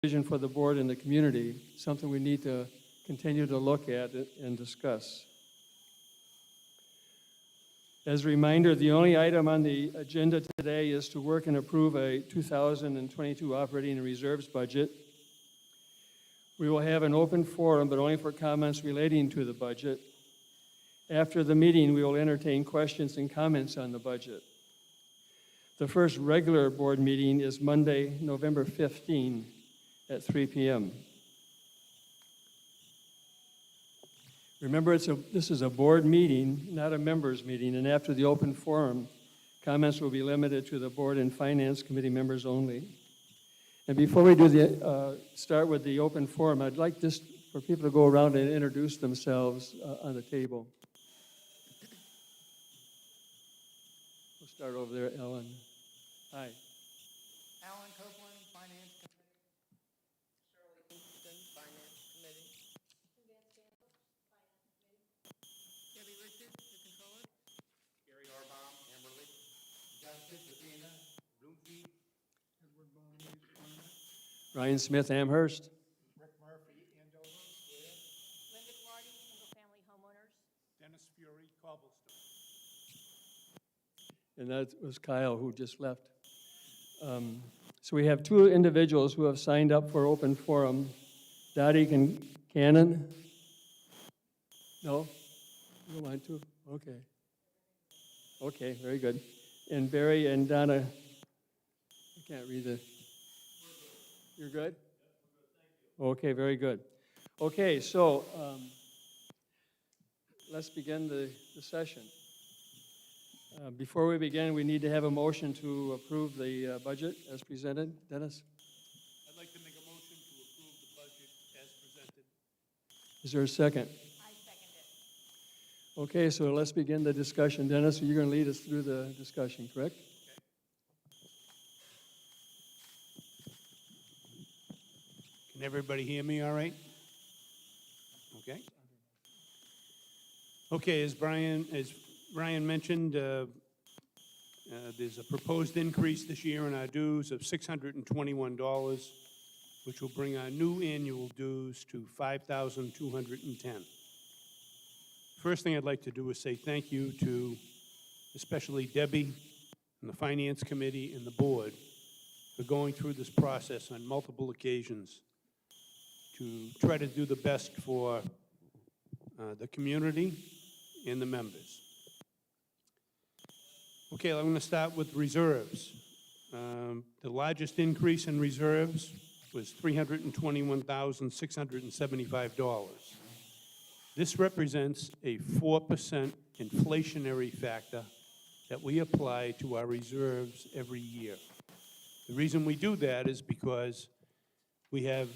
vision for the board and the community, something we need to continue to look at and discuss. As a reminder, the only item on the agenda today is to work and approve a 2022 operating and reserves budget. We will have an open forum, but only for comments relating to the budget. After the meeting, we will entertain questions and comments on the budget. The first regular board meeting is Monday, November 15 at 3 p.m. Remember, this is a board meeting, not a members meeting, and after the open forum, comments will be limited to the board and finance committee members only. And before we do start with the open forum, I'd like this for people to go around and introduce themselves on the table. We'll start over there, Ellen. Hi. Alan Copeland, Finance Committee. Shirley Kingston, Finance Committee. Debbie Richards, the Controller. Gary Orbaum, Amberley. Justice Sabina, Bloomfield. Edward Bonney, Ryan Smith, Amherst. Rick Murphy, Andover. Linda Clardy, single-family homeowners. Dennis Fury, Cobblestone. And that was Kyle, who just left. So we have two individuals who have signed up for open forum. Dottie Cannon? No? You don't want to? Okay. Okay, very good. And Barry and Donna, I can't read the. You're good? Okay, very good. Okay, so let's begin the session. Before we begin, we need to have a motion to approve the budget as presented. Dennis? I'd like to make a motion to approve the budget as presented. Is there a second? I second it. Okay, so let's begin the discussion. Dennis, you're going to lead us through the discussion, correct? Can everybody hear me all right? Okay. Okay, as Brian mentioned, there's a proposed increase this year in our dues of $621, which will bring our new annual dues to $5,210. First thing I'd like to do is say thank you to especially Debbie and the Finance Committee and the board for going through this process on multiple occasions to try to do the best for the community and the members. Okay, I'm going to start with reserves. The largest increase in reserves was $321,675. This represents a 4% inflationary factor that we apply to our reserves every year. The reason we do that is because we have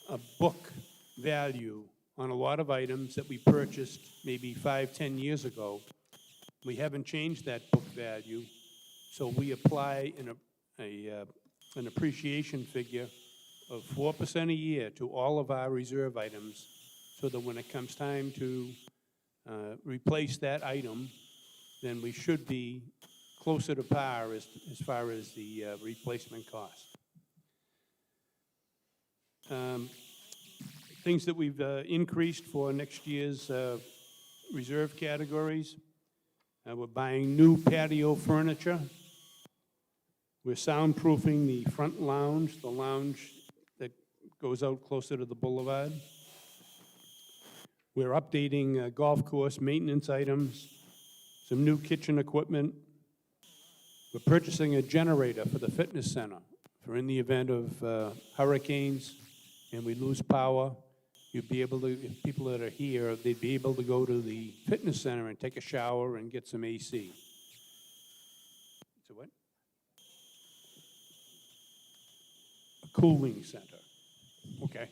a book value on a lot of items that we purchased maybe 5-10 years ago. We haven't changed that book value, so we apply an appreciation figure of 4% a year to all of our reserve items, so that when it comes time to replace that item, then we should be closer to par as far as the replacement cost. Things that we've increased for next year's reserve categories. We're buying new patio furniture. We're soundproofing the front lounge, the lounge that goes out closer to the boulevard. We're updating golf course maintenance items, some new kitchen equipment. We're purchasing a generator for the fitness center for in the event of hurricanes and we lose power. You'd be able to, if people that are here, they'd be able to go to the fitness center and take a shower and get some AC. So what? A cooling center. Okay.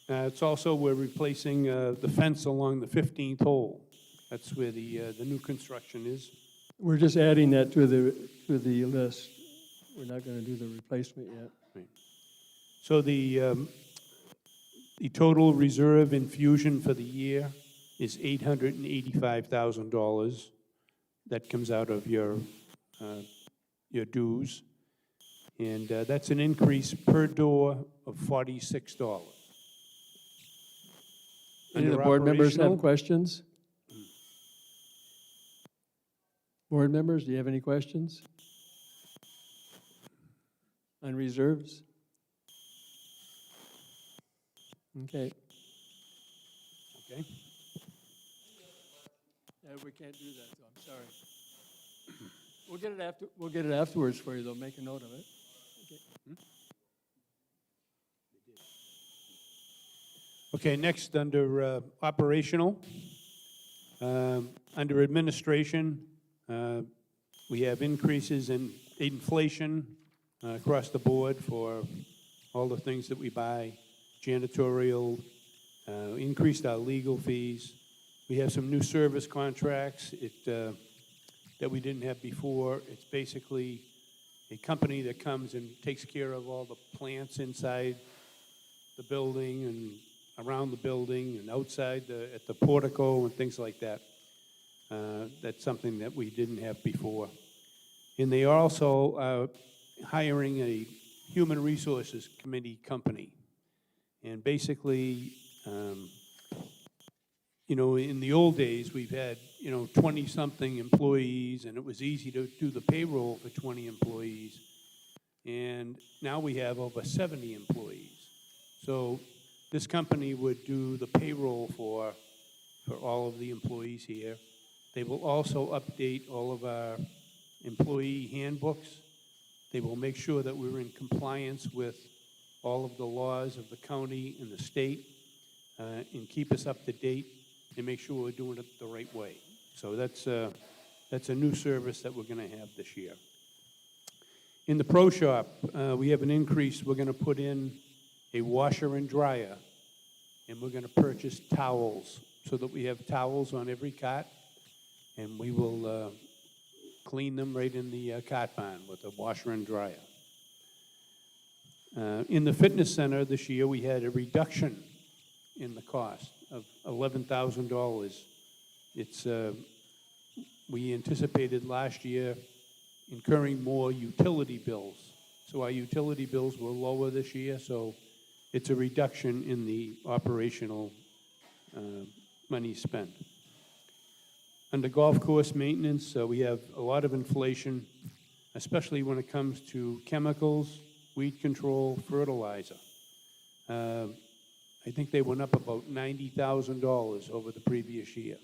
It's also, we're replacing the fence along the 15th hole. That's where the new construction is. We're just adding that to the list. We're not going to do the replacement yet. Right. So the total reserve infusion for the year is $885,000. That comes out of your dues. And that's an increase per door of $46. Any of the Under board members have operational- questions? Board members, do you have any questions? On reserves? Okay. Okay. Yeah, we can't do that, though, I'm sorry. We'll get it afterwards for you, though, make a note of it. Okay, next, under operational, under administration, we have increases in inflation across the board for all the things that we buy, janitorial, increased our legal fees. We have some new service contracts that we didn't have before. It's basically a company that comes and takes care of all the plants inside the building and around the building and outside at the portico and things like that. That's something that we didn't have before. And they are also hiring a human resources committee company. And basically, you know, in the old days, we've had, 20-something employees, and it was easy to do the payroll for 20 employees. And now we have over 70 employees. So this company would do the payroll for all of the employees here. They will also update all of our employee handbooks. They will make sure that we're in compliance with all of the laws of the county and the state, and keep us up to date and make sure we're doing it the right way. So that's a new service that we're going to have this year. In the pro shop, we have an increase. We're going to put in a washer and dryer, and we're going to purchase towels so that we have towels on every cart, and we will clean them right in the cart barn with a washer and dryer. In the fitness center this year, we had a reduction in the cost of $11,000. It's we anticipated last year incurring more utility bills. So our utility bills were lower this year, so it's a reduction in the operational money spent. Under golf course maintenance, we have a lot of inflation, especially when it comes to chemicals, weed control, fertilizer. I think they went up about $90,000 over the previous year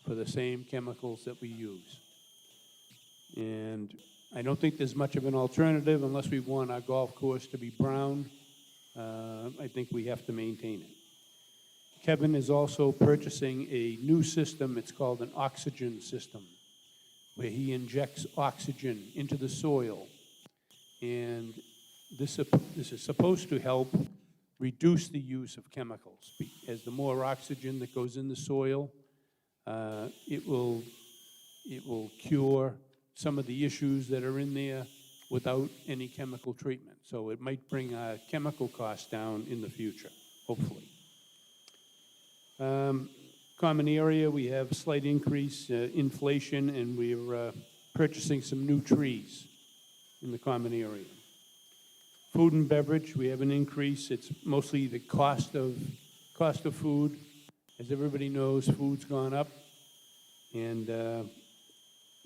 for the same chemicals that we use. And I don't think there's much of an alternative unless we want our golf course to be brown. I think we have to maintain it. Kevin is also purchasing a new system. It's called an oxygen system, where he injects oxygen into the soil. And this is supposed to help reduce the use of chemicals. As the more oxygen that goes in the soil, it will cure some of the issues that are in there without any chemical treatment. So it might bring our chemical costs down in the future, hopefully. Common area, we have a slight increase, inflation, and we're purchasing some new trees in the common area. Food and beverage, we have an increase. It's mostly the cost of food. As everybody knows, food's gone up, and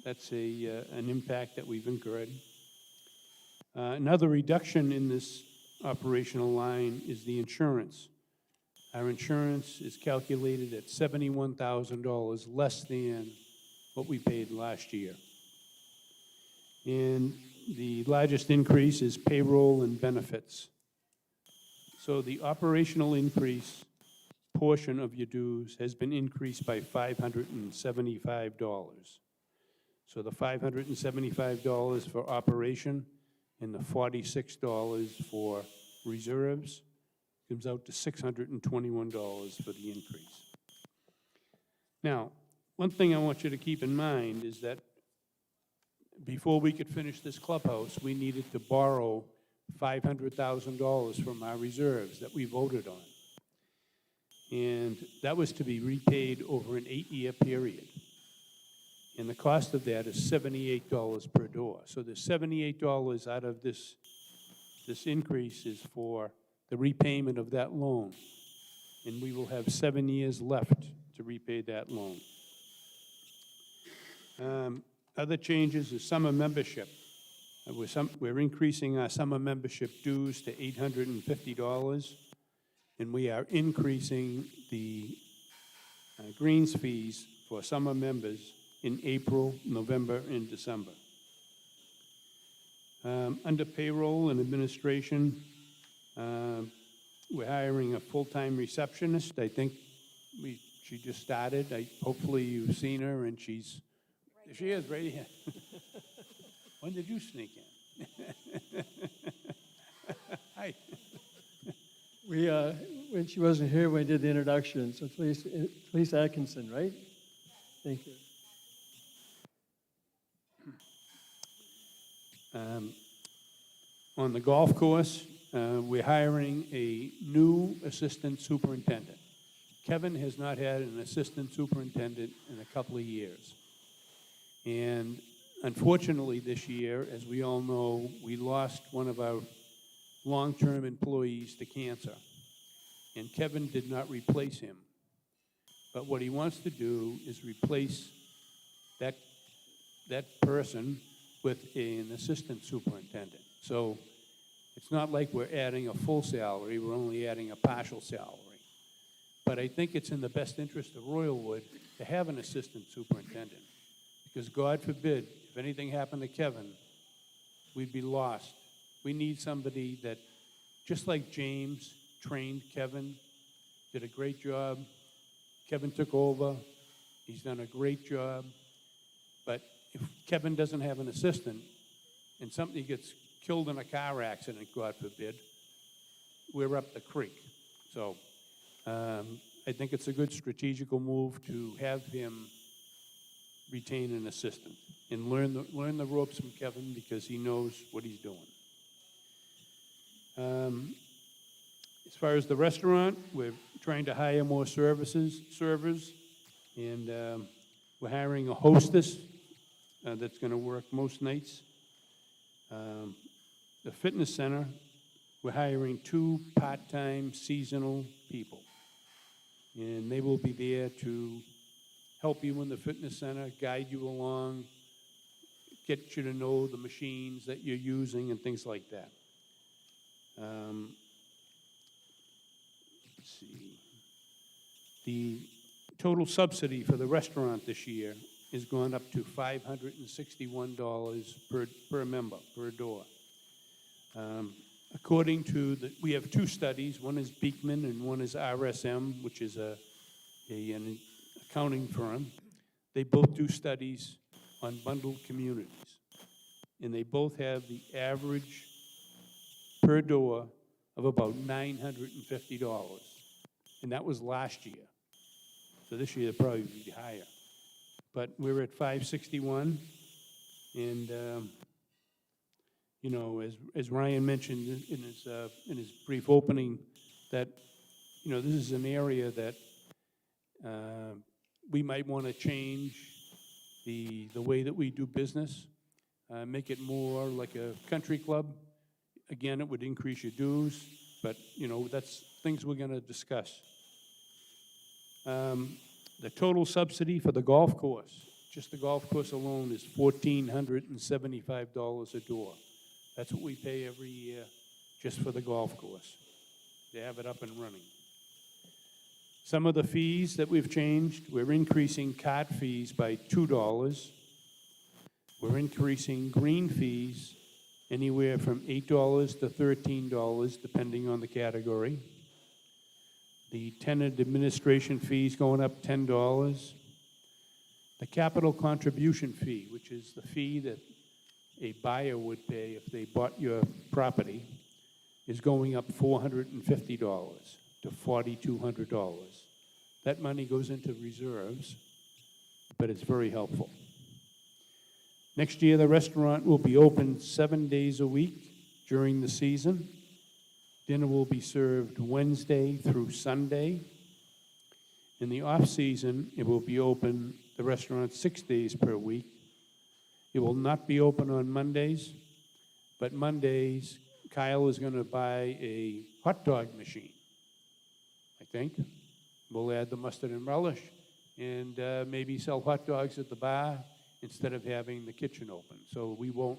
that's an impact that we've incurred. Another reduction in this operational line is the insurance. Our insurance is calculated at $71,000 less than what we paid last year. And the largest increase is payroll and benefits. So the operational increase portion of your dues has been increased by $575. So the $575 for operation and the $46 for reserves comes out to $621 for the increase. Now, one thing I want you to keep in mind is that before we could finish this clubhouse, we needed to borrow $500,000 from our reserves that we voted on. And that was to be repaid over an 8-year period. And the cost of that is $78 per door. So the $78 out of this increase is for the repayment of that loan. And we will have 7 years left to repay that loan. Other changes is summer membership. We're increasing our summer membership dues to $850, and we are increasing the greens fees for summer members in April, November, and December. Under payroll and administration, we're hiring a full-time receptionist. I think she just started. Hopefully you've seen her, and she is right here. When did you sneak in? Hi. When she wasn't here, we did the introduction, so please Atkinson, right? Thank you. On the golf course, we're hiring a new assistant superintendent. Kevin has not had an assistant superintendent in a couple of years. And unfortunately this year, as we all know, we lost one of our long-term employees to cancer. And Kevin did not replace him. But what he wants to do is replace that person with an assistant superintendent. So it's not like we're adding a full salary, we're only adding a partial salary. But I think it's in the best interest of Royalwood to have an assistant superintendent. Because God forbid, if anything happened to Kevin, we'd be lost. We need somebody that, just like James trained Kevin, did a great job. Kevin took over, he's done a great job. But if Kevin doesn't have an assistant and somebody gets killed in a car accident, God forbid, we're up the creek. So I think it's a good strategical move to have him retain an assistant and learn the ropes from Kevin because he knows what he's doing. As far as the restaurant, we're trying to hire more servers, and we're hiring a hostess that's going to work most nights. The fitness center, we're hiring 2 part-time seasonal people, and they will be there to help you in the fitness center, guide you along, get you to know the machines that you're using and things like that. Let's see. The total subsidy for the restaurant this year is going up to $561 per member, per door. According to we have 2 studies. One is Beekman and one is RSM, which is an accounting firm. They both do studies on bundled communities. And they both have the average per door of about $950. And that was last year. So this year it'll probably be higher. But we're at 561, and you know, as Ryan mentioned in his brief opening, that this is an area that we might want to change the way that we do business, make it more like a country club. Again, it would increase your dues, but that's things we're going to discuss. The total subsidy for the golf course, just the golf course alone, is $1,475 a door. That's what we pay every year just for the golf course, to have it up and running. Some of the fees that we've changed, we're increasing cart fees by $2. We're increasing green fees anywhere from $8 to $13, depending on the category. The tenant administration fees going up $10. The capital contribution fee, which is the fee that a buyer would pay if they bought your property, is going up $450 to $4,200. That money goes into reserves, but it's very helpful. Next year, the restaurant will be open 7 days a week during the season. Dinner will be served Wednesday through Sunday. In the off-season, it will be open the restaurant 6 days per week. It will not be open on Mondays, but Mondays, Kyle is going to buy a hot dog machine, I think. We'll add the mustard and relish and maybe sell hot dogs at the bar instead of having the kitchen open. So we won't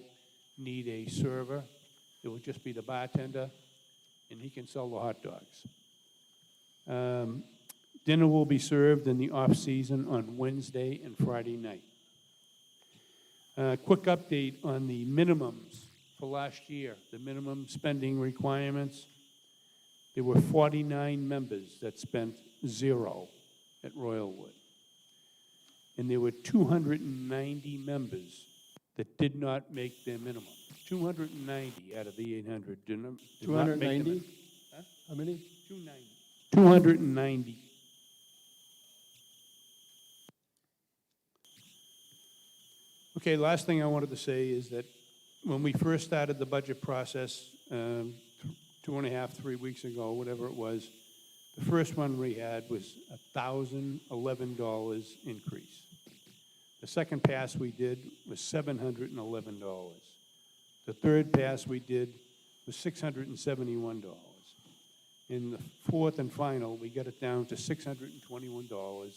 need a server. It will just be the bartender, and he can sell the hot dogs. Dinner will be served in the off-season on Wednesday and Friday night. Quick update on the minimums for last year, the minimum spending requirements. There were 49 members that spent 0 at Royalwood. And there were 290 members that did not make their minimum. 290 out of the 800 did not make the 290? minimum. Huh? How many? 290. 290. Okay, last thing I wanted to say is that when we first started the budget process, 2.5, 3 weeks ago, whatever it was, the first one we had was $1,011 increase. The second pass we did was $711. The third pass we did was $671. In the fourth and final, we got it down to $621.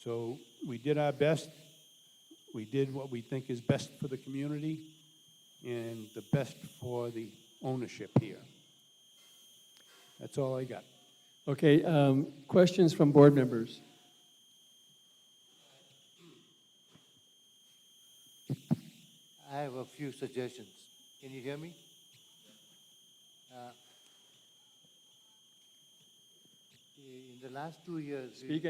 So we did our best. We did what we think is best for the community and the best for the ownership here. That's all I got. Okay, questions from board members? I have a few suggestions. Can you hear me? In the last 2 years, Speak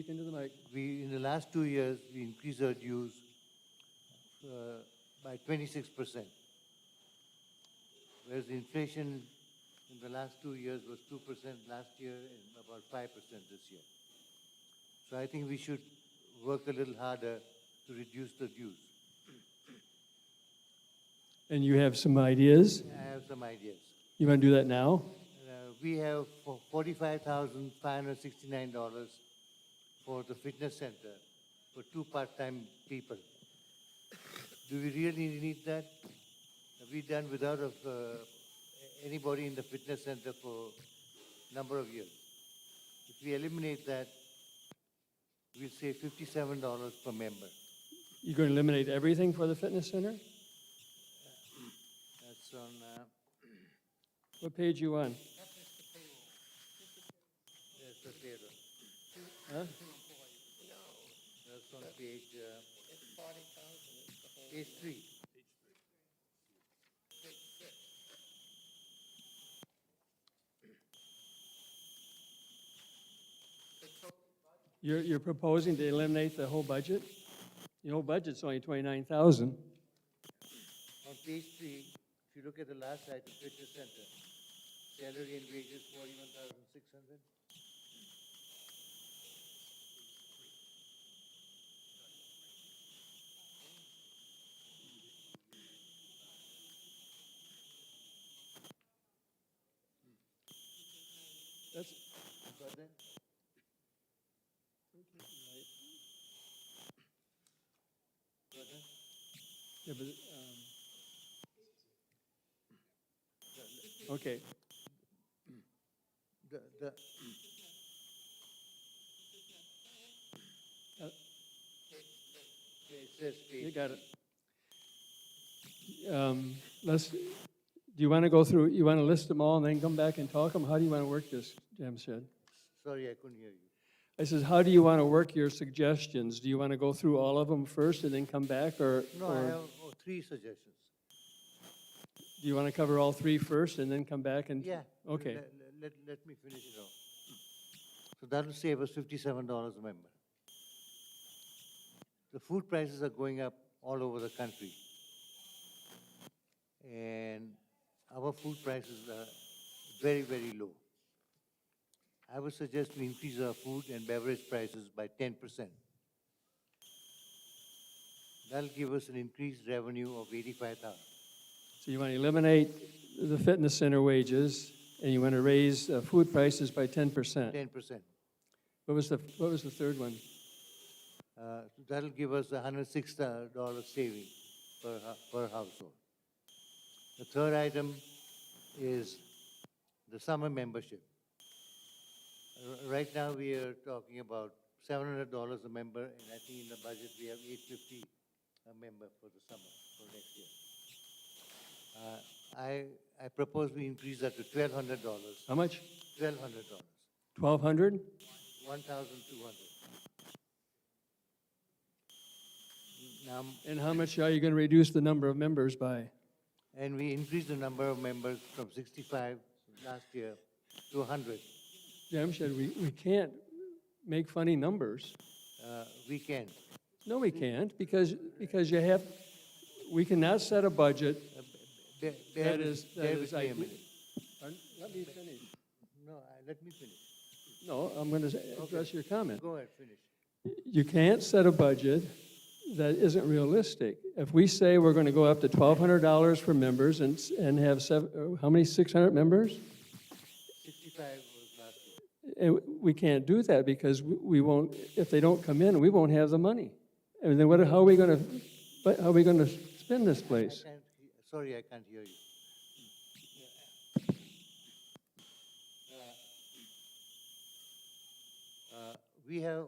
into the mic. in the last 2 years, we increased our dues by 26%. Whereas the inflation in the last 2 years was 2% last year and about 5% this year. So I think we should work a little harder to reduce the dues. And you have some ideas? I have some ideas. You want to do that now? We have $45,569 for the fitness center for 2 part-time people. Do we really need that? Have we done without anybody in the fitness center for a number of years? If we eliminate that, we'll save $57 per member. You're going to eliminate everything for the fitness center? That's on, What page you on? that's the payroll. Huh? That's on page 3. You're proposing to eliminate the whole budget? The whole budget's only 29,000. On page 3, if you look at the last item, fitness center, salary and wages, 41,600. That's, Got that? Got that? yeah, but, okay. The, Uh, it says You page. got it. Do you want to go through, you want to list them all and then come back and talk them? How do you want to work this, Jamshed? Sorry, I couldn't hear you. I says, how do you want to work your suggestions? Do you want to go through all of them first and then come back, or No, I have 3 suggestions. do you want to cover all 3 first and then come back and? Yeah. Okay. Let me finish it off. So that'll save us $57 a member. The food prices are going up all over the country. And our food prices are very, very low. I would suggest we increase our food and beverage prices by 10%. That'll give us an increased revenue of $85,000. So you want to eliminate the fitness center wages, and you want to raise food prices by 10%. 10%. What was the third one? That'll give us $106 saving per household. The third item is the summer membership. Right now, we are talking about $700 a member, and I think in the budget, we have $850 a member for the summer, for next year. I propose we increase that to $1,200. How much? $1,200. 1,200? 1,200. Now, And how much are you going to reduce the number of members by? and we increased the number of members from 65 last year to 100. Jamshed, we can't make funny numbers. We can. No, we can't, because you have, we cannot set a budget Bear that with- is bear with me a ideal. minute. Pardon? Let me finish. No, let me finish. No, I'm going to address your comment. Go ahead, finish. You can't set a budget that isn't realistic. If we say we're going to go up to $1,200 for members and have how many, 600 members? 65 was last year. We can't do that because we won't, if they don't come in, we won't have the money. And then how are we going to spend this place? Sorry, I can't hear you. We have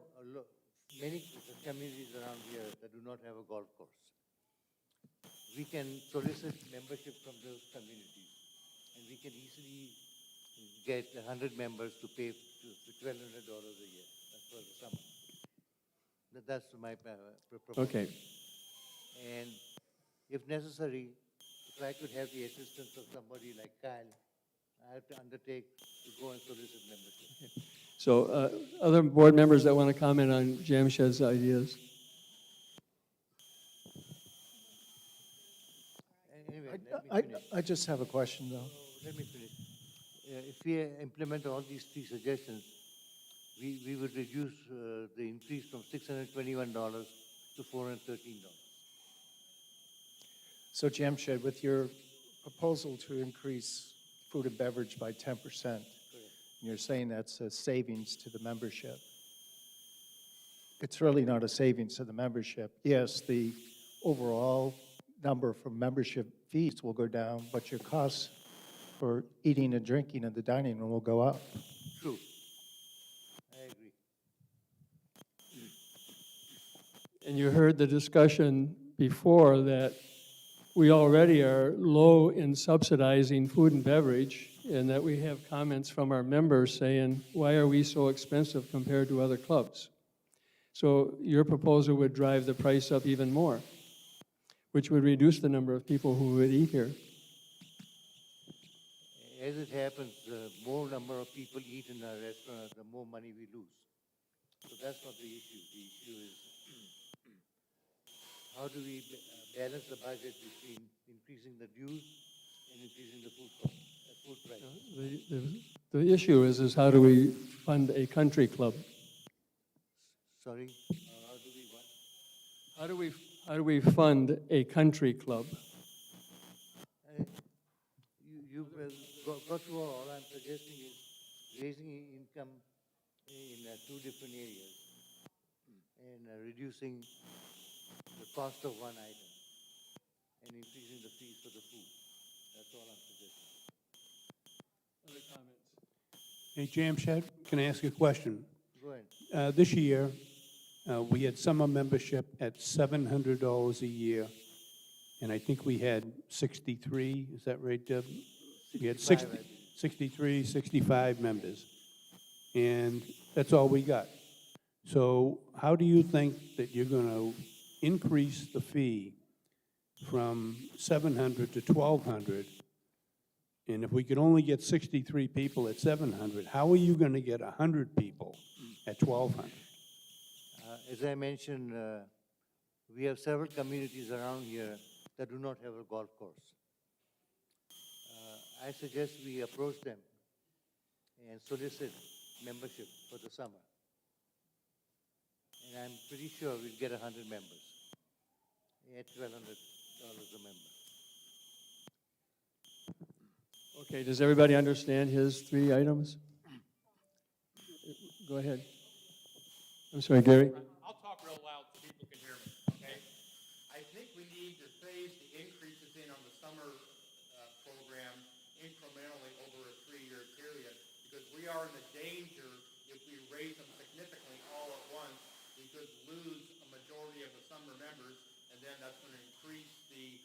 many communities around here that do not have a golf course. We can solicit membership from those communities, and we can easily get 100 members to pay to $1,200 a year for the summer. That's my proposal. Okay. And if necessary, if I could have the assistance of somebody like Kyle, I have to undertake to go and solicit membership. So other board members that want to comment on Jamshed's ideas? Anyway, let me finish. I just have a question, though. Let me finish. If we implement all these three suggestions, we would reduce the increase from $621 to $413. So Jamshed, with your proposal to increase food and beverage by 10%, you're saying that's a savings to the membership. It's really not a savings to the membership. Yes, the overall number for membership fees will go down, but your costs for eating and drinking in the dining room will go up. True. I agree. And you heard the discussion before that we already are low in subsidizing food and beverage, and that we have comments from our members saying, why are we so expensive compared to other clubs? So your proposal would drive the price up even more, which would reduce the number of people who would eat here. As it happens, the more number of people eat in our restaurant, the more money we lose. So that's not the issue. The issue is how do we balance the budget between increasing the dues and increasing the food price? The issue is how do we fund a country club? Sorry, how do we what? How do we fund a country club? You've got to all I'm suggesting is raising income in two different areas and reducing the cost of one item and increasing the fees for the food. That's all I'm suggesting. Other comments? Hey, Jamshed, can I ask you a question? Go ahead. This year, we had summer membership at $700 a year, and I think we had 63, is that right, Deb? We had 65, I believe. 63, 65 members, and that's all we got. So how do you think that you're going to increase the fee from $700 to $1,200? And if we could only get 63 people at $700, how are you going to get 100 people at $1,200? As I mentioned, we have several communities around here that do not have a golf course. I suggest we approach them and solicit membership for the summer. And I'm pretty sure we'll get 100 members at $1,200 a member. Okay, does everybody understand his three items? Go ahead. I'm sorry, Gary? I'll talk real loud because we are in the danger, if we raise them significantly all at once, we could lose a majority of the summer members, and then that's going to increase the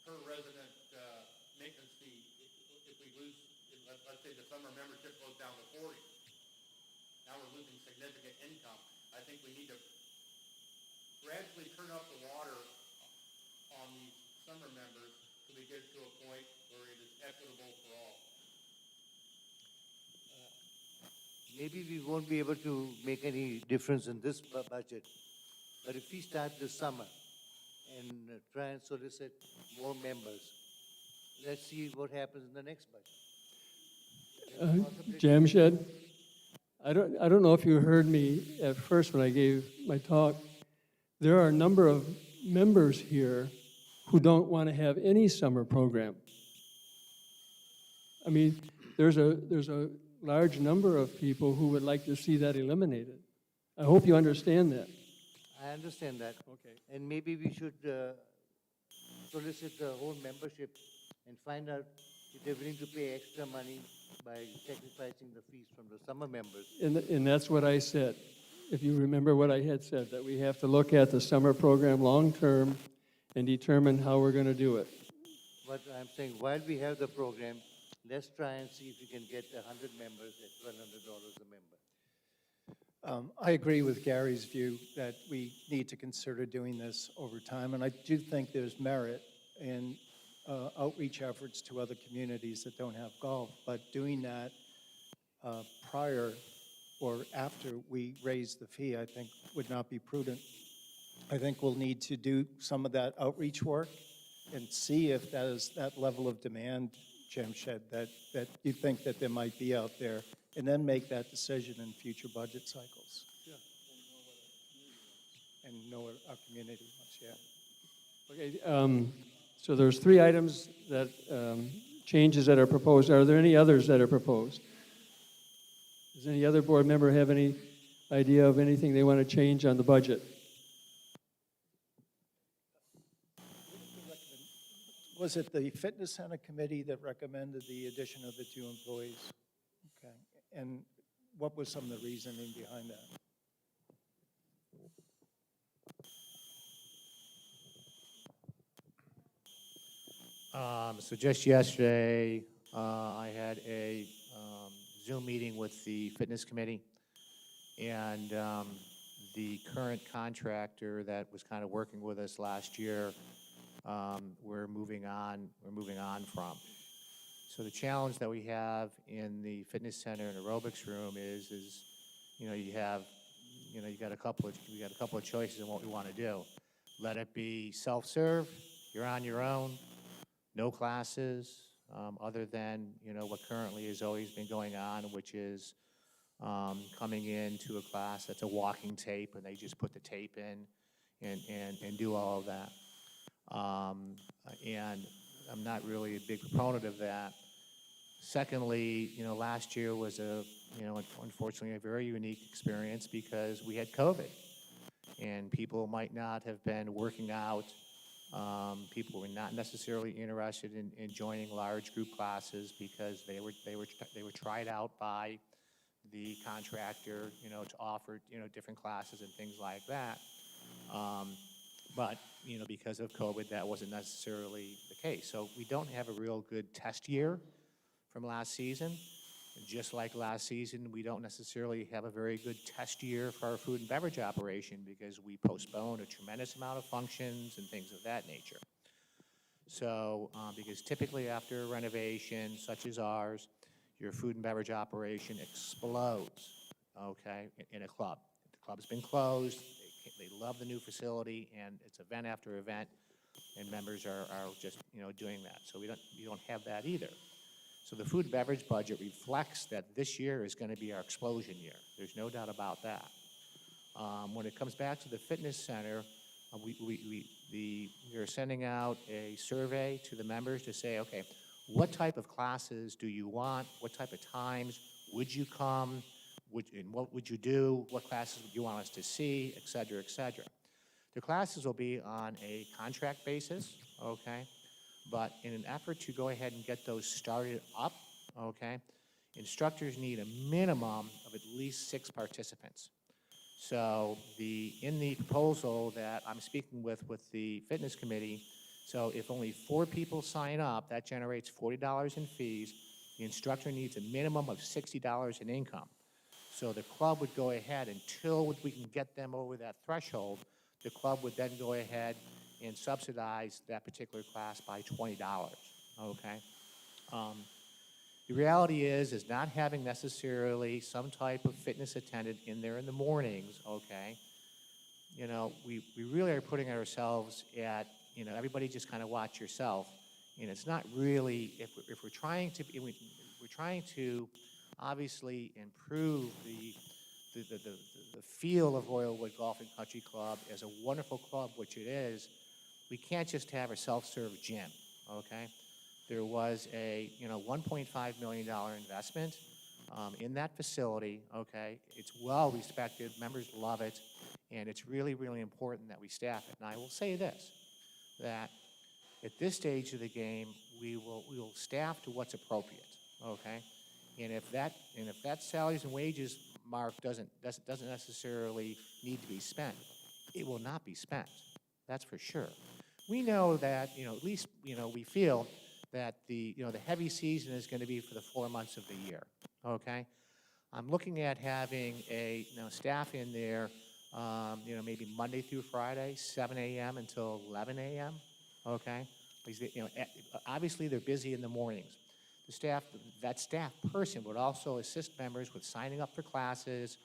per resident maintenance fee if we lose, let's say the summer membership goes down to 40. Now we're losing significant income. I think we need to gradually turn up the water on these summer members till we get to a point where it is equitable for all. Maybe we won't be able to make any difference in this budget, but if we start this summer and try and solicit more members, let's see what happens in the next budget. Jamshed, I don't know if you heard me at first when I gave my talk. There are a number of members here who don't want to have any summer program. I mean, there's a large number of people who would like to see that eliminated. I hope you understand that. I understand that. Okay. And maybe we should solicit the whole membership and find out if they're willing to pay extra money by sacrificing the fees from the summer members. And that's what I said. If you remember what I had said, that we have to look at the summer program long-term and determine how we're going to do it. But I'm saying, while we have the program, let's try and see if we can get 100 members at $1,200 a member. I agree with Gary's view that we need to consider doing this over time, and I do think there's merit in outreach efforts to other communities that don't have golf, but doing that prior or after we raise the fee, I think would not be prudent. I think we'll need to do some of that outreach work and see if that is that level of demand, Jamshed, that you think that there might be out there, and then make that decision in future budget cycles. Yeah. And know what our community wants, yeah. Okay, so there's 3 items that, changes that are proposed. Are there any others that are proposed? Does any other board member have any idea of anything they want to change on the budget? Was it the fitness center committee that recommended the addition of the 2 employees? Okay, and what was some of the reasoning behind that? So just yesterday, I had a Zoom meeting with the fitness committee, and the current contractor that was kind of working with us last year, we're moving on from. So the challenge that we have in the fitness center and aerobics room is you got a couple of choices in what we want to do. Let it be self-serve, you're on your own, no classes, other than, what currently has always been going on, which is coming into a class that's a walking tape, and they just put the tape in and do all of that. And I'm not really a big proponent of that. Secondly, last year was unfortunately a very unique experience because we had COVID, and people might not have been working out. People were not necessarily interested in joining large group classes because they were tried out by the contractor, to offer, different classes and things like that. But, because of COVID, that wasn't necessarily the case. So we don't have a real good test year from last season. And just like last season, we don't necessarily have a very good test year for our food and beverage operation because we postponed a tremendous amount of functions and things of that nature. So, because typically after a renovation such as ours, your food and beverage operation explodes, okay, in a club. The club's been closed, they love the new facility, and it's event after event, and members are just, doing that. So we don't have that either. So the food and beverage budget reflects that this year is going to be our explosion year. There's no doubt about that. When it comes back to the fitness center, we're sending out a survey to the members to say, okay, what type of classes do you want? What type of times would you come? And what would you do? What classes would you want us to see, et cetera, et cetera. The classes will be on a contract basis, okay? But in an effort to go ahead and get those started up okay? Instructors need a minimum of at least 6 participants. So in the proposal that I'm speaking with the fitness committee, so if only 4 people sign up, that generates $40 in fees. The instructor needs a minimum of $60 in income. So the club would go ahead, until we can get them over that threshold, the club would then go ahead and subsidize that particular class by $20, okay? The reality is not having necessarily some type of fitness attendant in there in the mornings, okay? You know, we really are putting ourselves at, you know, everybody just kind of watch yourself. And it's not really, if we're trying to, we're trying to obviously improve the feel of Royalwood Golf and Country Club as a wonderful club, which it is. We can't just have a self-serve gym, okay? There was a, you know, $1.5 million investment in that facility, okay? It's well-respected, members love it, and it's really, really important that we staff it. And I will say this, that at this stage of the game, we will staff to what's appropriate, okay? And if that salaries and wages mark doesn't necessarily need to be spent, it will not be spent. That's for sure. We know that, you know, at least, you know, we feel that the heavy season is going to be for the 4 months of the year, okay? I'm looking at having staff in there, you know, maybe Monday through Friday, 7 a.m. until 11 a.m., okay? Because, you know, obviously they're busy in the mornings. That staff person would also assist members with signing up for classes,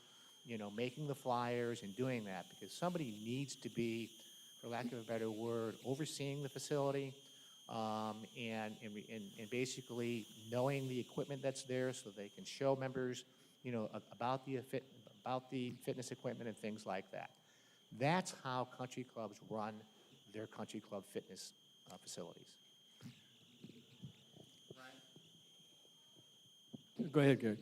you know, making the flyers and doing that, because somebody needs to be, for lack of a better word, overseeing the facility, and basically knowing the equipment that's there so they can show members, you know, about the fitness equipment and things like that. That's how country clubs run their country club fitness facilities. Go ahead, Gary.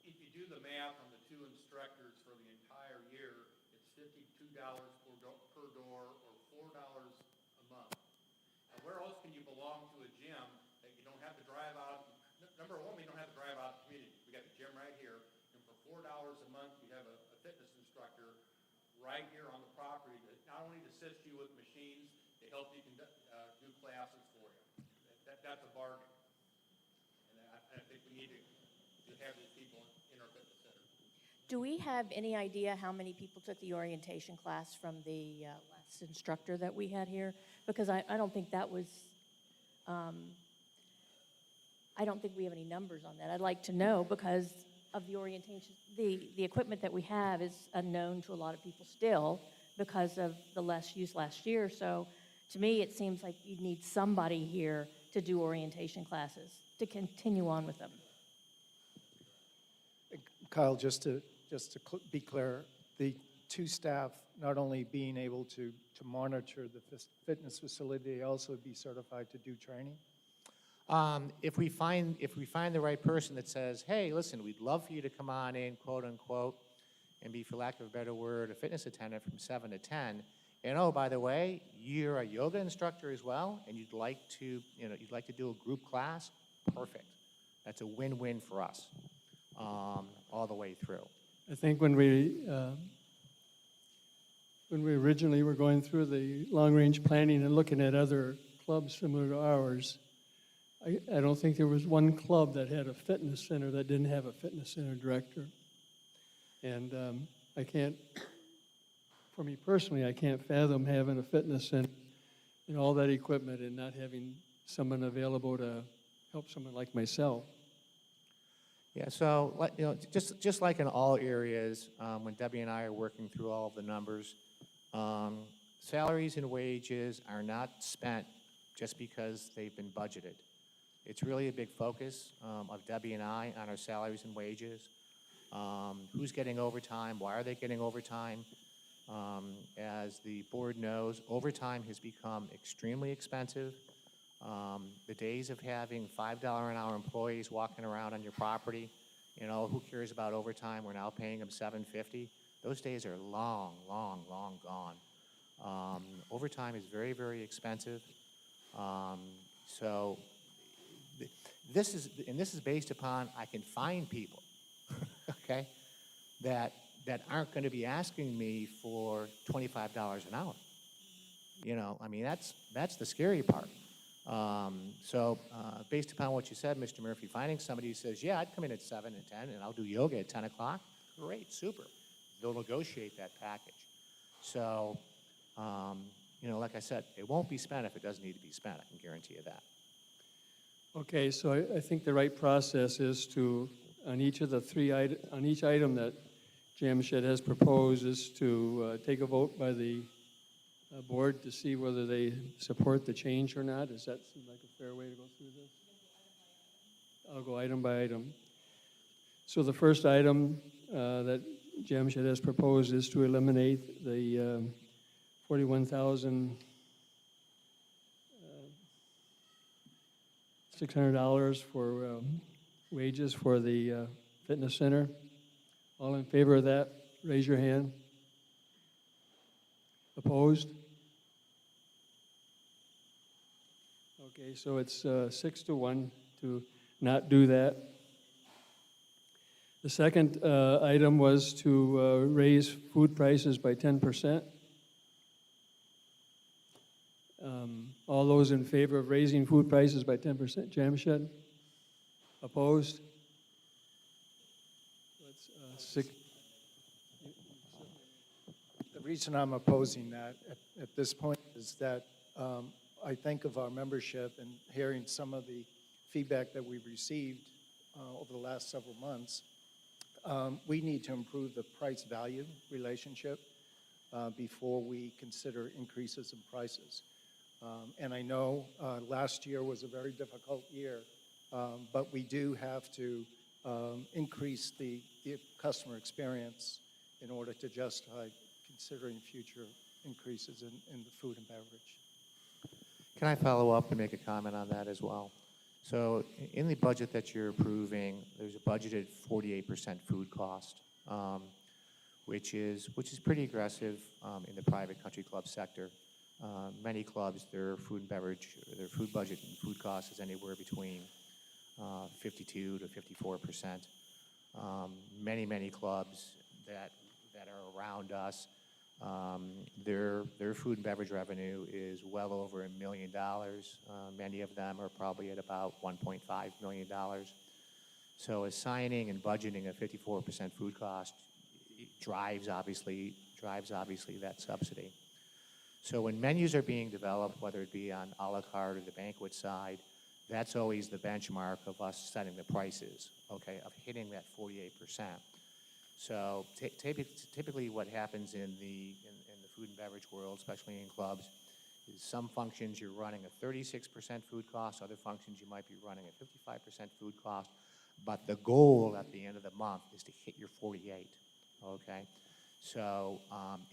If you do the math on the 2 instructors for the entire year, it's $52 per door or $4 a month. Now, where else can you belong to a gym that you don't have to drive out? Number one, we don't have to drive out the community. We got the gym right here, and for $4 a month, you have a fitness instructor right here on the property that not only to assist you with machines, to help you do classes for you. That's a bargain. I think we need to have these people in our fitness center. Do we have any idea how many people took the orientation class from the last instructor that we had here? Because I don't think that was, I don't think we have any numbers on that. I'd like to know, because of the orientation, the equipment that we have is unknown to a lot of people still because of the less use last year. So to me, it seems like you'd need somebody here to do orientation classes, to continue on with them. Kyle, just to be clear, the 2 staff not only being able to monitor the fitness facility, they also be certified to do training? If we find the right person that says, hey, listen, we'd love for you to come on in, quote unquote, and be, for lack of a better word, a fitness attendant from 7 to 10. And oh, by the way, you're a yoga instructor as well, and you'd like to do a group class, perfect. That's a win-win for us, all the way through. I think when we originally were going through the long-range planning and looking at other clubs similar to ours, I don't think there was one club that had a fitness center that didn't have a fitness center director. And I can't, for me personally, I can't fathom having a fitness center and all that equipment and not having someone available to help someone like myself. Yeah, so you know, just like in all areas, when Debbie and I are working through all of the numbers, salaries and wages are not spent just because they've been budgeted. It's really a big focus of Debbie and I on our salaries and wages. Who's getting overtime? Why are they getting overtime? As the board knows, overtime has become extremely expensive. The days of having $5 an hour employees walking around on your property, you know, who cares about overtime? We're now paying them $7.50. Those days are long, long, long gone. Overtime is very, very expensive. So this is based upon, I can find people, okay, that aren't going to be asking me for $25 an hour. You know, I mean, that's the scary part. Based upon what you said, Mr. Murphy, finding somebody who says, yeah, I'd come in at 7 and 10, and I'll do yoga at 10 o'clock, great, super. They'll negotiate that package. So, you know, like I said, it won't be spent if it doesn't need to be spent, I can guarantee you that. Okay, so I think the right process is to, on each of the on each item that Jamshed has proposed, is to take a vote by the board to see whether they support the change or not. Does that seem like a fair way to go through this? I'll go item by item. So the first item that Jamshed has proposed is to eliminate the $41,600 for wages for the fitness center. All in favor of that, raise your hand. Opposed? Okay, so it's 6-1 to not do that. The second item was to raise food prices by 10%. All those in favor of raising food prices by 10%, Jamshed? Opposed? That's six. The reason I'm opposing that at this point is that I think of our membership and hearing some of the feedback that we've received over the last several months. We need to improve the price-value relationship before we consider increases in prices. And I know last year was a very difficult year, but we do have to increase the customer experience in order to justify considering future increases in the food and beverage. Can I follow up and make a comment on that as well? So in the budget that you're approving, there's a budgeted 48% food cost, which is pretty aggressive in the private country club sector. Many clubs, their food and beverage, their food budget and food cost is anywhere between 52 to 54%. Many clubs that are around us, their food and beverage revenue is well over $1 million. Many of them are probably at about $1.5 million. So assigning and budgeting a 54% food cost drives obviously that subsidy. So when menus are being developed, whether it be on a la carte or the banquet side, that's always the benchmark of us setting the prices, okay, of hitting that 48%. So typically what happens in the food and beverage world, especially in clubs, is some functions you're running a 36% food cost, other functions you might be running a 55% food cost, but the goal at the end of the month is to hit your 48, okay? So,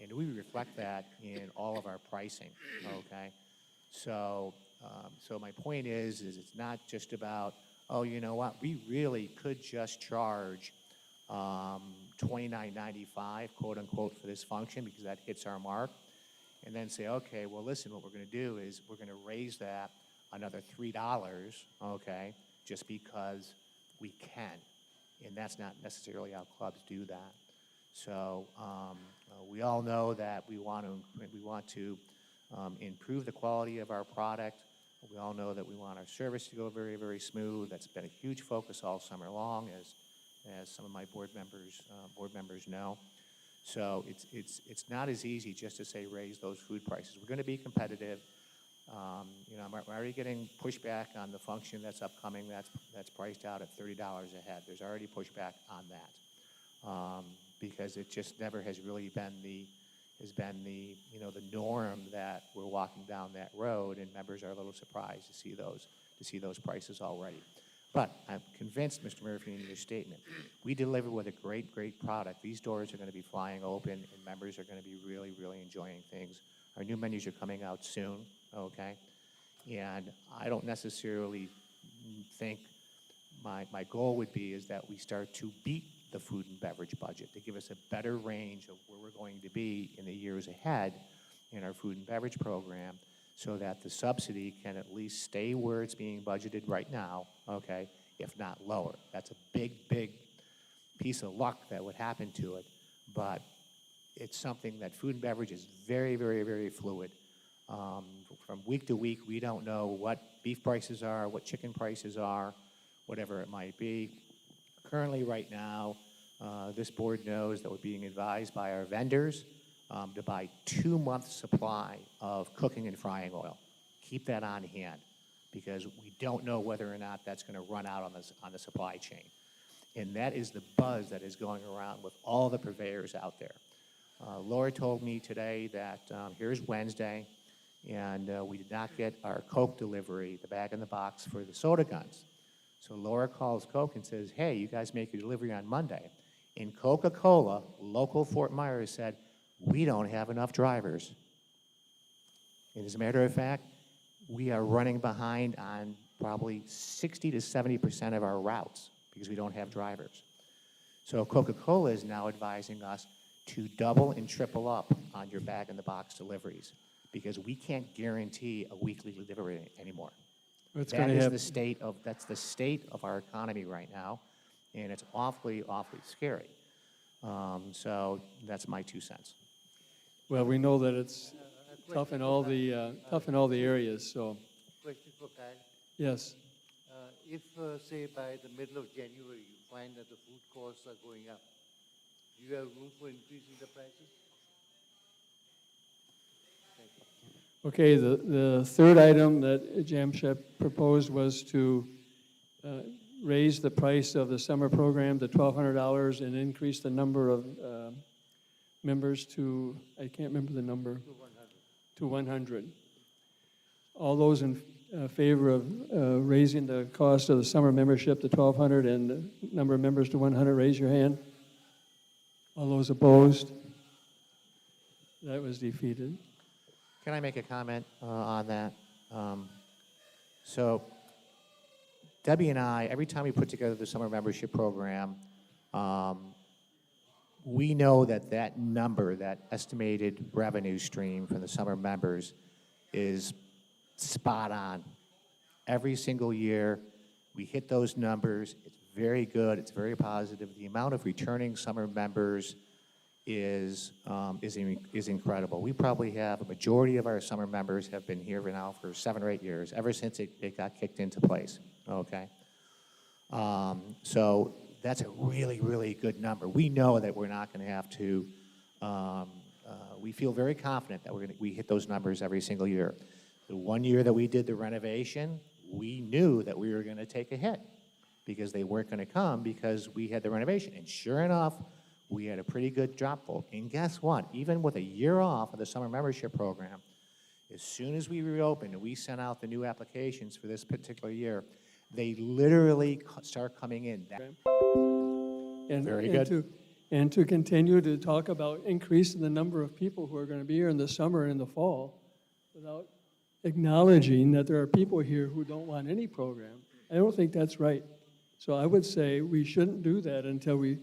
and we reflect that in all of our pricing, okay? So my point is it's not just about, oh, you know what, we really could just charge $29.95, quote unquote, for this function because that hits our mark, and then say, okay, well, listen, what we're going to do is we're going to raise that another $3, okay, just because we can, and that's not necessarily how clubs do that. So we all know that we want to improve the quality of our product. We all know that we want our service to go very, very smooth. That's been a huge focus all summer long, as some of my board members know. So it's not as easy just to say raise those food prices. We're going to be competitive. You know, I'm already getting pushback on the function that's upcoming. That's priced out at $30 a head. There's already pushback on that because it just never has really been the norm that we're walking down that road, and members are a little surprised to see those prices already. But I'm convinced, Mr. Murphy, in your statement, we deliver with a great product. These doors are going to be flying open, and members are going to be really, really enjoying things. Our new menus are coming out soon, okay? And I don't necessarily think my goal would be is that we start to beat the food and beverage budget to give us a better range of where we're going to be in the years ahead in our food and beverage program, so that the subsidy can at least stay where it's being budgeted right now, okay, if not lower. That's a big, big piece of luck that would happen to it, but it's something that food and beverage is very, very, very fluid. From week to week, we don't know what beef prices are, what chicken prices are, whatever it might be. Currently, right now, this board knows that we're being advised by our vendors to buy 2 months' supply of cooking and frying oil. Keep that on hand, because we don't know whether or not that's going to run out on the supply chain. And that is the buzz that is going around with all the purveyors out there. Laura told me today that here's Wednesday, and we did not get our Coke delivery, the bag in the box for the soda guns. So Laura calls Coke and says, hey, you guys make your delivery on Monday. And Coca-Cola, local Fort Myers, said, we don't have enough drivers. And as a matter of fact, we are running behind on probably 60 to 70% of our routes because we don't have drivers. So Coca-Cola is now advising us to double and triple up on your bag-in-the-box deliveries because we can't guarantee a weekly delivery anymore. What's That going to is happen? that's the state of our economy right now, and it's awfully, awfully scary. So that's my 2 cents. Well, we know that it's tough in all the areas, so, Question for Kyle. yes. If, say, by the middle of January, you find that the food costs are going up, do you have room for increasing the prices? Thank you. Okay, the third item that Jamshed proposed was to raise the price of the summer program to $1,200 and increase the number of members to, I can't remember the number. To 100. All those in favor of raising the cost of the summer membership to 1,200 and the number of members to 100, raise your hand. All those opposed? That was defeated. Can I make a comment on that? So Debbie and I, every time we put together the summer membership program, we know that number, that estimated revenue stream from the summer members is spot on. Every single year, we hit those numbers. It's very good. It's very positive. The amount of returning summer members is incredible. We probably have a majority of our summer members have been here now for 7 or 8 years, ever since it got kicked into place, okay? So that's a really, really good number. We know that we're not going to have to, we feel very confident that we hit those numbers every single year. The 1 year that we did the renovation, we knew that we were going to take a hit because they weren't going to come because we had the renovation. And sure enough, we had a pretty good drop vote. And guess what? Even with a year off of the summer membership program, as soon as we reopened and we sent out the new applications for this particular year, they literally start coming in. Very good. And to continue to talk about increasing the number of people who are going to be here in the summer and in the fall without acknowledging that there are people here who don't want any program. I don't think that's right. So I would say we shouldn't do that until we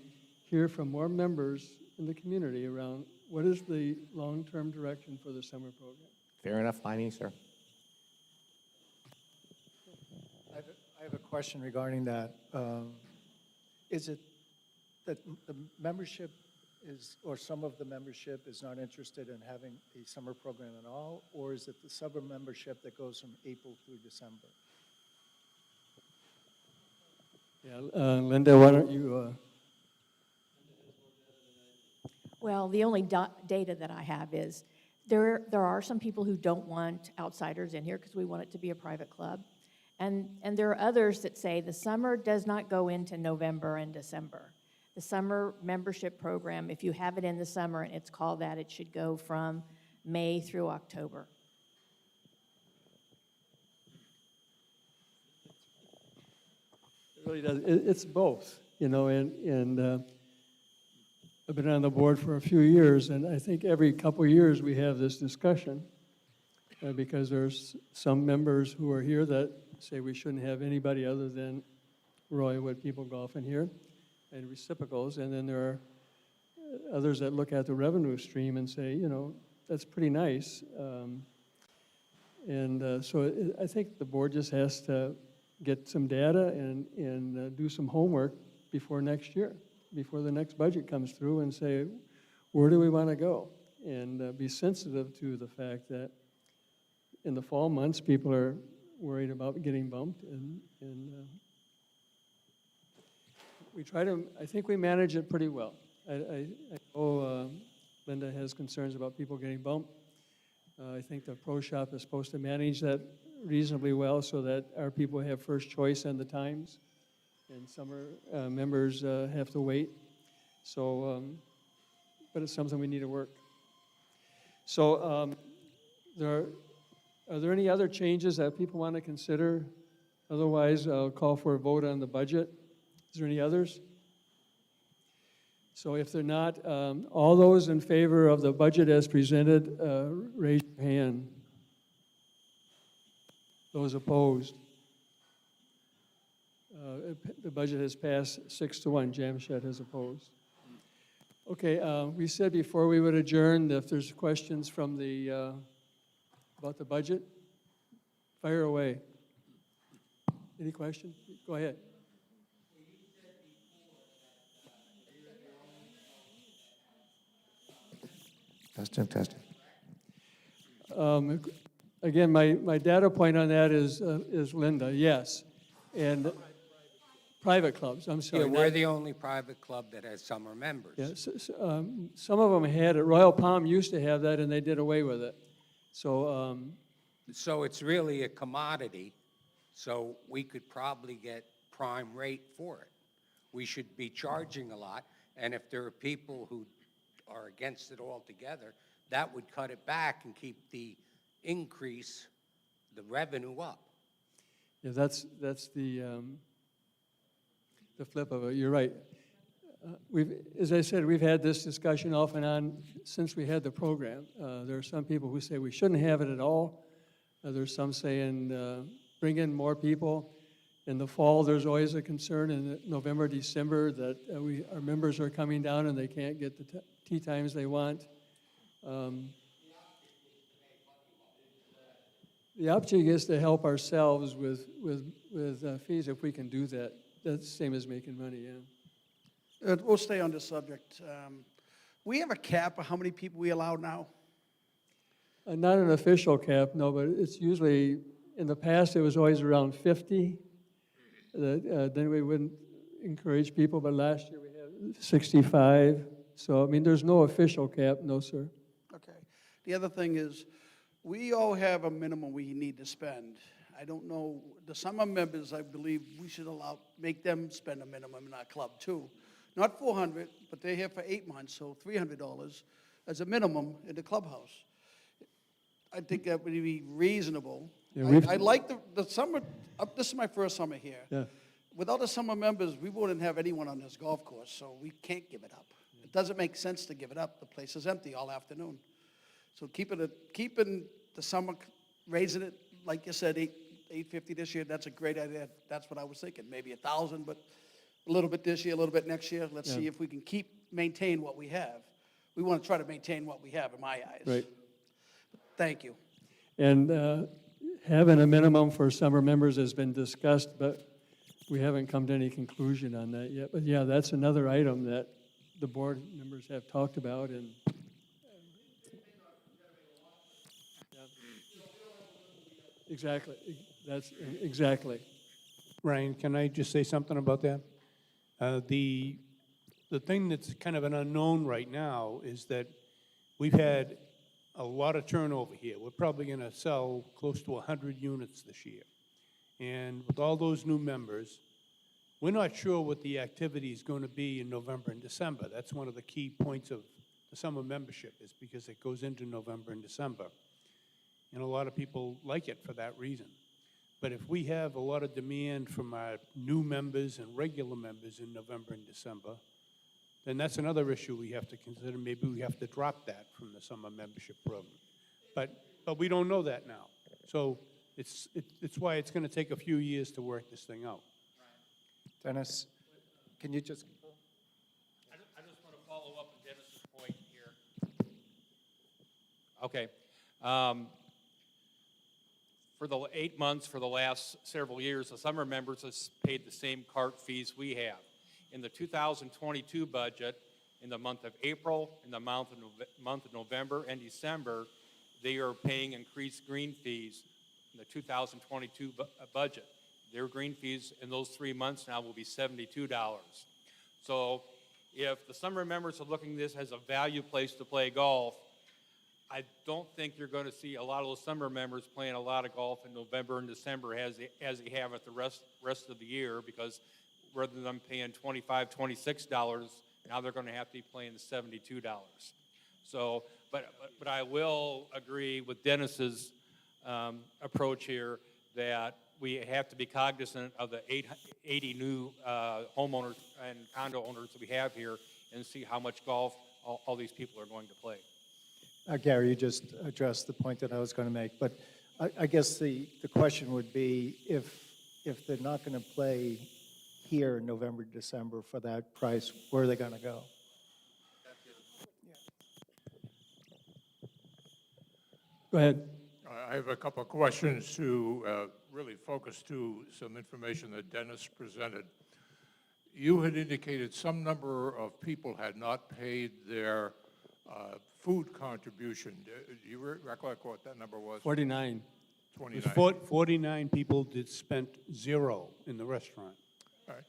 hear from more members in the community around what is the long-term direction for the summer program. Fair enough by me, sir. I have a question regarding that. Is it that the membership is, or some of the membership is not interested in having a summer program at all, or is it the summer membership that goes from April through December? Yeah, Linda, why don't you? Well, the only data that I have is there are some people who don't want outsiders in here because we want it to be a private club. And there are others that say the summer does not go into November and December. The summer membership program, if you have it in the summer and it's called that, it should go from May through October. It really does. It's both, you know, and I've been on the board for a few years, and I think every couple of years we have this discussion because there's some members who are here that say we shouldn't have anybody other than Roywood people golfing here and reciprocals, and then there are others that look at the revenue stream and say, you know, that's pretty nice. And so I think the board just has to get some data and do some homework before next year, before the next budget comes through, and say, where do we want to go? And be sensitive to the fact that in the fall months, people are worried about getting bumped, and we try to, I think we manage it pretty well. I know Linda has concerns about people getting bumped. I think the pro shop is supposed to manage that reasonably well so that our people have first choice on the times, and summer members have to wait. So, but it's something we need to work. So, are there any other changes that people want to consider? Otherwise, I'll call for a vote on the budget. Is there any others? So if they're not, all those in favor of the budget as presented, raise your hand. Those opposed? The budget has passed 6-1. Jamshed has opposed. Okay, we said before we would adjourn, if there's questions from the, about the budget, fire away. Any questions? Go ahead. Testing. Again, my data point on that is Linda, yes. And private clubs, I'm sorry. Yeah, we're the only private club that has summer members. Yes, some of them had it. Royal Palm used to have that, and they did away with it. So, So it's really a commodity, so we could probably get prime rate for it. We should be charging a lot, and if there are people who are against it altogether, that would cut it back and keep the increase, the revenue up. yeah, that's the flip of it. You're right. As I said, we've had this discussion off and on since we had the program. There are some people who say we shouldn't have it at all. There's some saying bring in more people. In the fall, there's always a concern in November, December that our members are coming down and they can't get the tea times they want. The object is to help ourselves with fees if we can do that. That's the same as making money, yeah. We'll stay on this subject. We have a cap of how many people we allow now? Not an official cap, no, but it's usually, in the past, it was always around 50. Then we wouldn't encourage people, but last year we had 65. So, I mean, there's no official cap, no, sir. Okay. The other thing is, we all have a minimum we need to spend. I don't know, the summer members, I believe we should make them spend a minimum in our club too. Not 400, but they're here for 8 months, so $300 as a minimum in the clubhouse. I think that would be reasonable. Yeah, I like the summer, this is my first summer here. Yeah. Without the summer members, we wouldn't have anyone on this golf course, so we can't give it up. It doesn't make sense to give it up. The place is empty all afternoon. So keeping the summer, raising it, like you said, $850 this year, that's a great idea. That's what I was thinking, maybe 1,000, but a little bit this year, a little bit next year. Let's see if we can maintain what we have. We want to try to maintain what we have in my eyes. Right. Thank you. And having a minimum for summer members has been discussed, but we haven't come to any conclusion on that yet. But yeah, that's another item that the board members have talked about, and exactly, that's exactly. Ryan, can I just say something about that? The thing that's kind of an unknown right now is that we've had a lot of turnover here. We're probably going to sell close to 100 units this year. And with all those new members, we're not sure what the activity is going to be in November and December. That's one of the key points of the summer membership, is because it goes into November and December. And a lot of people like it for that reason. But if we have a lot of demand from our new members and regular members in November and December, then that's another issue we have to consider. Maybe we have to drop that from the summer membership program. But we don't know that now. So it's why it's going to take a few years to work this thing out. Dennis, can you just? I just want to follow up on Dennis's point here. Okay. for the 8 months for the last several years, the summer members have paid the same cart fees we have. In the 2022 budget, in the month of April, in the month of November and December, they are paying increased green fees in the 2022 budget. Their green fees in those 3 months now will be $72. So if the summer members are looking at this as a value place to play golf, I don't think you're going to see a lot of those summer members playing a lot of golf in November and December as they have it the rest of the year, because rather than them paying $25, $26, now they're going to have to be paying the $72. So, but I will agree with Dennis's approach here that we have to be cognizant of the 80 new homeowners and condo owners that we have here and see how much golf all these people are going to play. Gary, you just addressed the point that I was going to make, but I guess the question would be if they're not going to play here in November, December for that price, where are they going to go? Go ahead. I have a couple of questions to really focus to some information that Dennis presented. You had indicated some number of people had not paid their food contribution. Do you recollect what that number was? 49. 29. 49 people did spent zero in the restaurant. All right.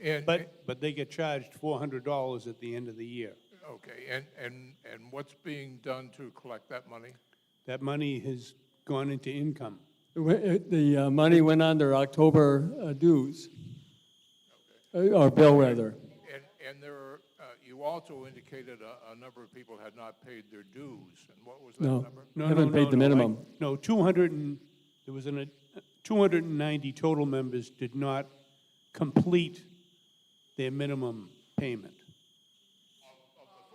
And, But they get charged $400 at the end of the year. okay, and what's being done to collect that money? That money has gone into income. The money went on their October dues, or bill rather. And there are, you also indicated a number of people had not paid their dues, and what was that No, number? haven't paid the minimum. No, 290 total members did not complete their minimum payment.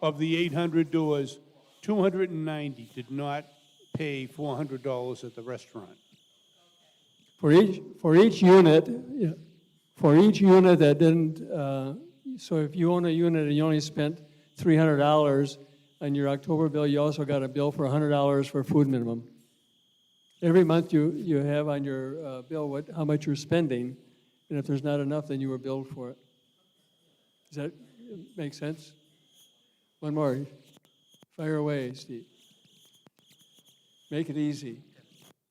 Of the 800 doors, 290 did not pay $400 at the restaurant. For each unit, yeah, for each unit that didn't, so if you own a unit and you only spent $300 on your October bill, you also got a bill for $100 for food minimum. Every month you have on your bill how much you're spending, and if there's not enough, then you were billed for it. Does that make sense? One more. Fire away, Steve. Make it easy.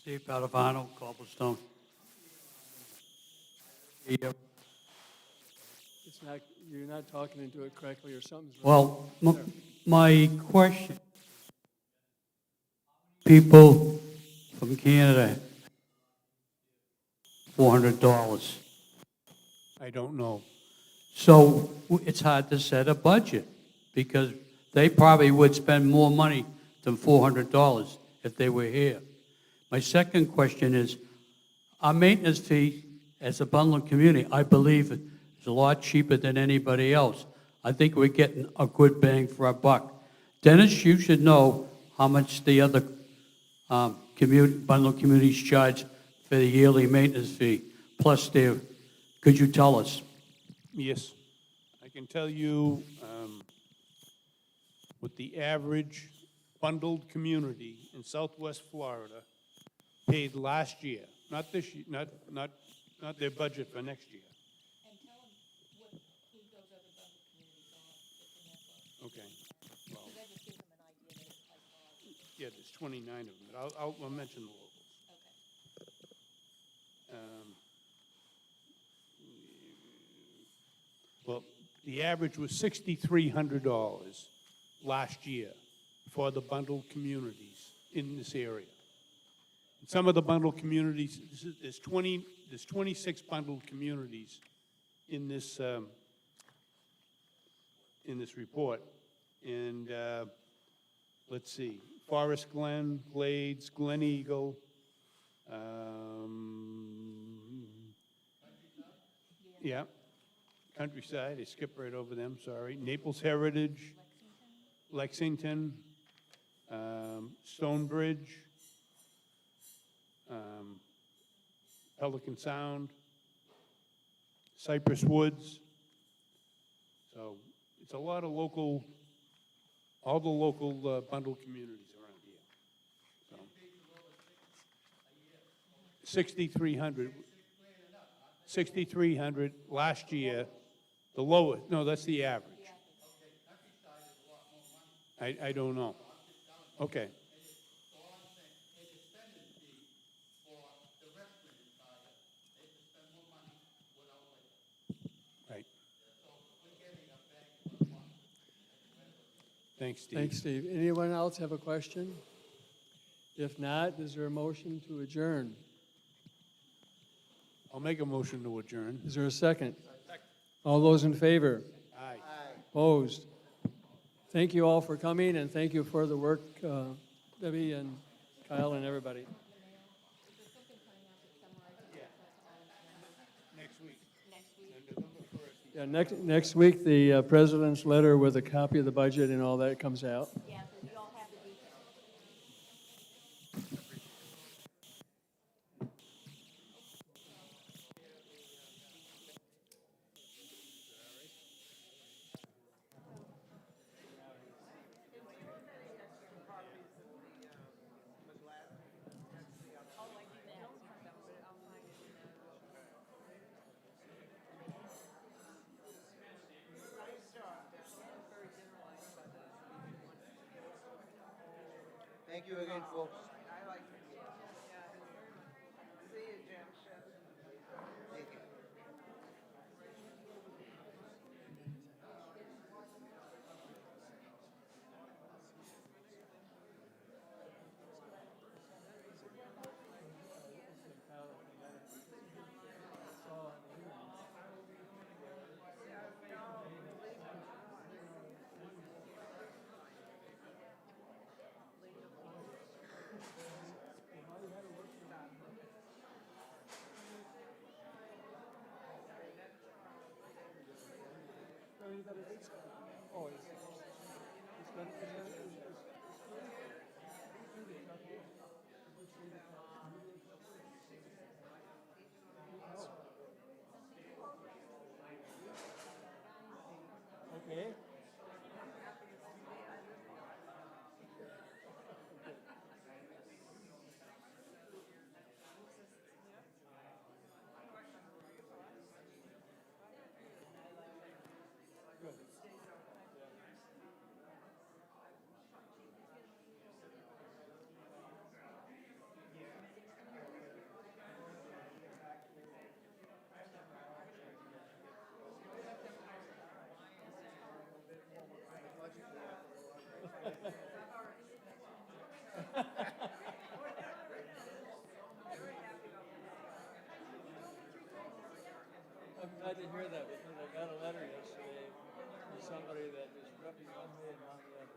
Steve Padovano, Cobblestone. It's not, you're not talking into it correctly or something's wrong. Well, my question, people from Canada, $400. I don't know. So it's hard to set a budget because they probably would spend more money than $400 if they were here. My second question is, our maintenance fee as a bundling community, I believe is a lot cheaper than anybody else. I think we're getting a good bang for our buck. Dennis, you should know how much the other bundle communities charge for the yearly maintenance fee. Plus, could you tell us? Yes, I can tell you what the average bundled community in Southwest Florida paid last year, not this year, not their budget for next year. And tell them who those other bundled communities are. Okay. Well, That just gives them an idea that it's quite large. yeah, there's 29 of them, but I'll mention the locals. Okay. Well, the average was $6,300 last year for the bundled communities in this area. In some of the bundled communities, there's 26 bundled communities in this report. And let's see, Forest Glen, Glades, Glen Eagle, yeah, Countryside, I skipped right over them, sorry. Naples Heritage, Lexington, Stonebridge, Pelican Sound, Cypress Woods. So it's a lot of local, all the local bundled communities around here. So. 6,300. 6,300 last year, the lowest, no, that's the average. I don't know. Okay. So all I'm saying, they could spend this fee for the restaurant inside it. They could spend more money without labor. Right. So we're getting a bang for the buck. Thanks, Steve. Thanks, Steve. Anyone else have a question? If not, is there a motion to adjourn? I'll make a motion to adjourn. Is there a second? All those in favor? Aye. Opposed? Thank you all for coming, and thank you for the work, Debbie and Kyle and everybody. Next week. Yeah, next week, the president's letter with a copy of the budget and all that comes out. Yeah, so you all have the details. Thank you again, folks. Thank you. Okay. I'm glad to hear that, because I got a letter yesterday from somebody that was rubbing one way and on the other.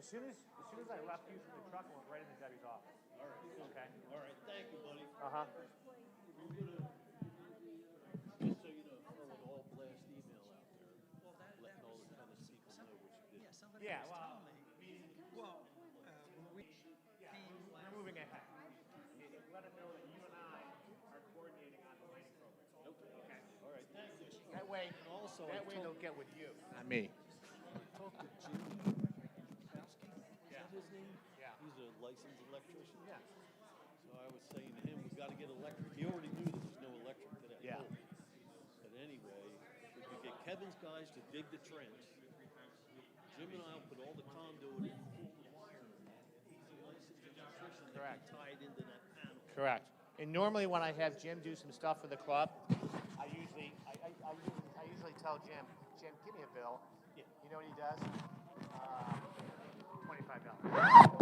as soon as I left you from the truck, I went right into Debbie's office. All right, cool. Okay. All right, thank you, buddy. Uh-huh. Just so you know, throw an all blast email out there, letting all the tennis people know what you did. Yeah, well, we're moving ahead. Let them know that you and I are coordinating on the lighting program. Okay. All right, thank you. That way, And also, they'll get with you, not me. talked to Jim Kowski, is that his name? Yeah. He's a licensed electrician. Yeah. So I was saying to him, we gotta get electric. He already knew there was no electric to that Yeah. pole. But anyway, we could get Kevin's guys to dig the trench. Jim and I'll put all the conduit in, pull the wire. He's a licensed electrician that Correct. can tie it into that panel. Correct. And normally when I have Jim do some stuff for the club, I usually tell Jim, give me a bill. Yeah. You know what he does? $25.